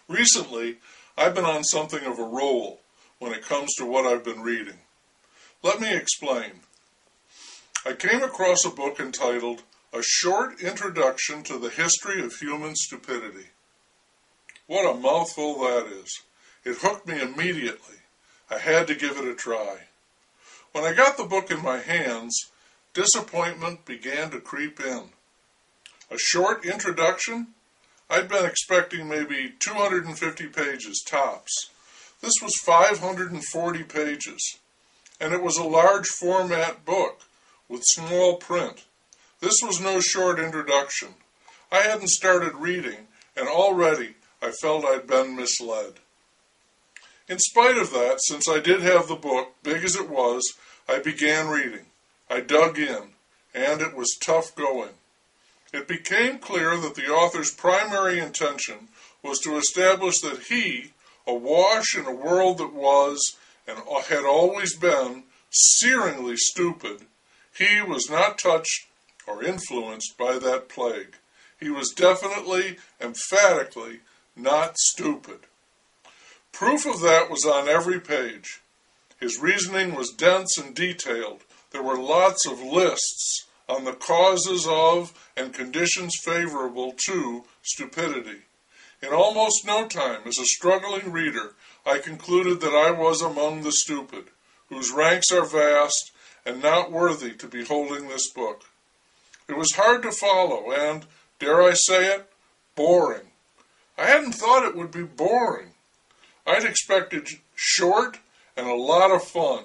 Recently, I've been on something of a roll when it comes to what I've been reading. Let me explain. I came across a book entitled A Short Introduction to the History of Human Stupidity. What a mouthful that is. It hooked me immediately. I had to give it a try. When I got the book in my hands, disappointment began to creep in. A short introduction? I'd been expecting maybe 250 pages tops. This was 540 pages, and it was a large format book with small print. This was no short introduction. I hadn't started reading, and already I felt I'd been misled. In spite of that, since I did have the book, big as it was, I began reading. I dug in, and it was tough going. It became clear that the author's primary intention was to establish that he, awash in a world that was, and had always been, searingly stupid, he was not touched or influenced by that plague. He was definitely, emphatically, not stupid. Proof of that was on every page. His reasoning was dense and detailed. There were lots of lists on the causes of and conditions favorable to stupidity. In almost no time, as a struggling reader, I concluded that I was among the stupid, whose ranks are vast and not worthy to be holding this book. It was hard to follow and, dare I say it, boring. I hadn't thought it would be boring. I'd expected short and a lot of fun.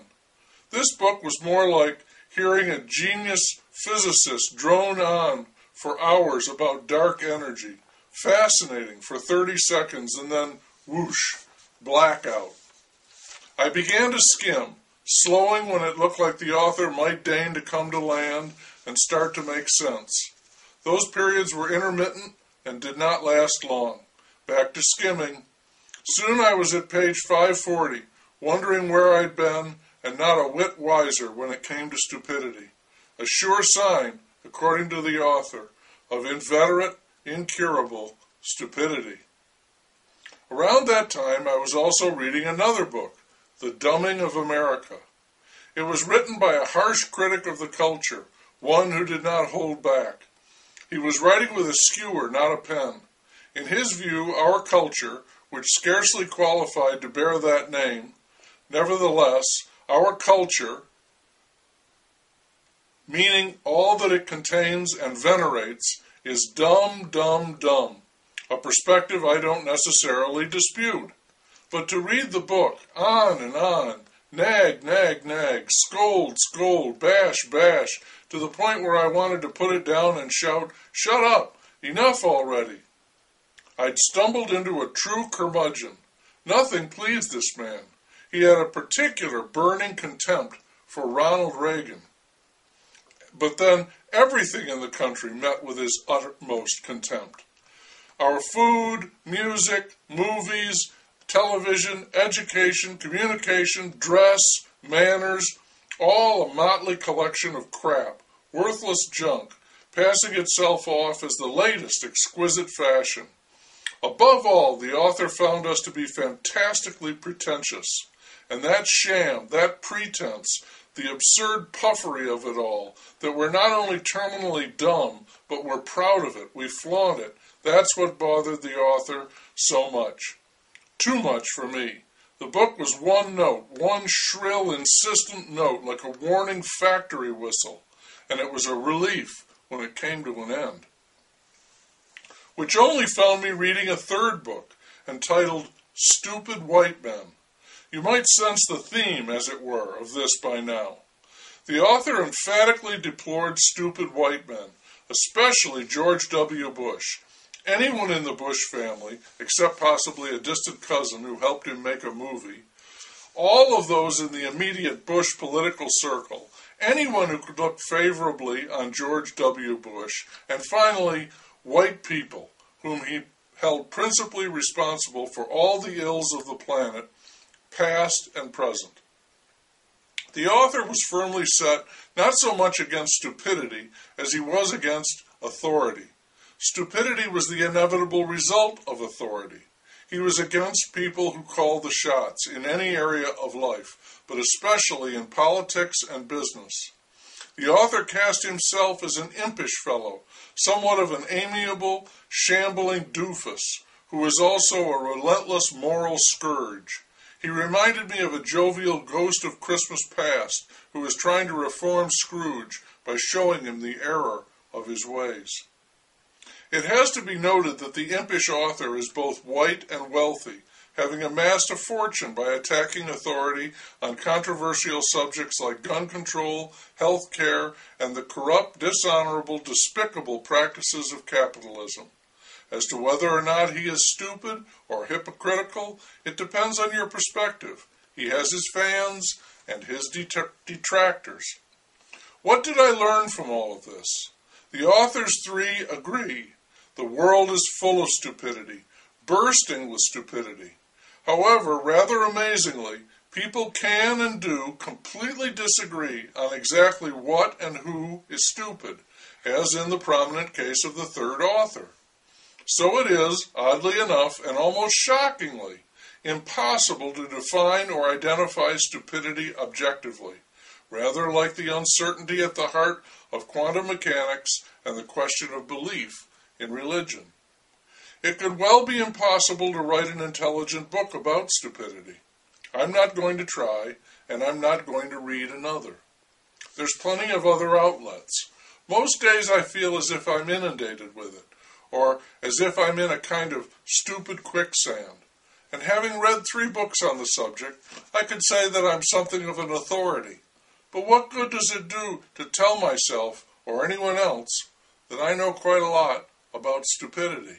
This book was more like hearing a genius physicist drone on for hours about dark energy, fascinating for 30 seconds and then whoosh, blackout. I began to skim, slowing when it looked like the author might deign to come to land and start to make sense. Those periods were intermittent and did not last long. Back to skimming. Soon I was at page 540, wondering where I'd been and not a whit wiser when it came to stupidity. A sure sign, according to the author, of inveterate, incurable stupidity. Around that time, I was also reading another book, The Dumbing of America. It was written by a harsh critic of the culture, one who did not hold back. He was writing with a skewer, not a pen. In his view, our culture, which scarcely qualified to bear that name, nevertheless, our culture, meaning all that it contains and venerates, is dumb, dumb, dumb, a perspective I don't necessarily dispute. But to read the book, on, nag, nag, nag, scold, scold, bash, bash, to the point where I wanted to put it down and shout, "Shut up! Enough already!" I'd stumbled into a true curmudgeon. Nothing pleased this man. He had a particular burning contempt for Ronald Reagan. But then everything in the country met with his uttermost contempt. Our food, music, movies, television, education, communication, dress, manners, all a motley collection of crap, worthless junk, passing itself off as the latest exquisite fashion. Above all, the author found us to be fantastically pretentious, and that sham, that pretense, the absurd puffery of it all, that we're not only terminally dumb, but we're proud of it, we flaunt it, that's what bothered the author so much. Too much for me. The book was one note, one shrill, insistent note, like a warning factory whistle, and it was a relief when it came to an end. Which only found me reading a third book, entitled Stupid White Men. You might sense the theme, as it were, of this by now. The author emphatically deplored stupid white men, especially George W. Bush. Anyone in the Bush family, except possibly a distant cousin who helped him make a movie, all of those in the immediate Bush political circle, anyone who could look favorably on George W. Bush, and finally, white people, whom he held principally responsible for all the ills of the planet, past and present. The author was firmly set not so much against stupidity as he was against authority. Stupidity was the inevitable result of authority. He was against people who called the shots in any area of life, but especially in politics and business. The author cast himself as an impish fellow, somewhat of an amiable, shambling doofus, who was also a relentless moral scourge. He reminded me of a jovial ghost of Christmas past who was trying to reform Scrooge by showing him the error of his ways. It has to be noted that the impish author is both white and wealthy, having amassed a fortune by attacking authority on controversial subjects like gun control, health care, and the corrupt, dishonorable, despicable practices of capitalism. As to whether or not he is stupid or hypocritical, it depends on your perspective. He has his fans and his detractors. What did I learn from all of this? The authors three agree. The world is full of stupidity, bursting with stupidity. However, rather amazingly, people can and do completely disagree on exactly what and who is stupid, as in the prominent case of the third author. So it is, oddly enough, and almost shockingly, impossible to define or identify stupidity objectively, rather like the uncertainty at the heart of quantum mechanics and the question of belief in religion. It could well be impossible to write an intelligent book about stupidity. I'm not going to try, and I'm not going to read another. There's plenty of other outlets. Most days I feel as if I'm inundated with it, or as if I'm in a kind of stupid quicksand. And having read 3 books on the subject, I could say that I'm something of an authority. But what good does it do to tell myself, or anyone else, that I know quite a lot about stupidity?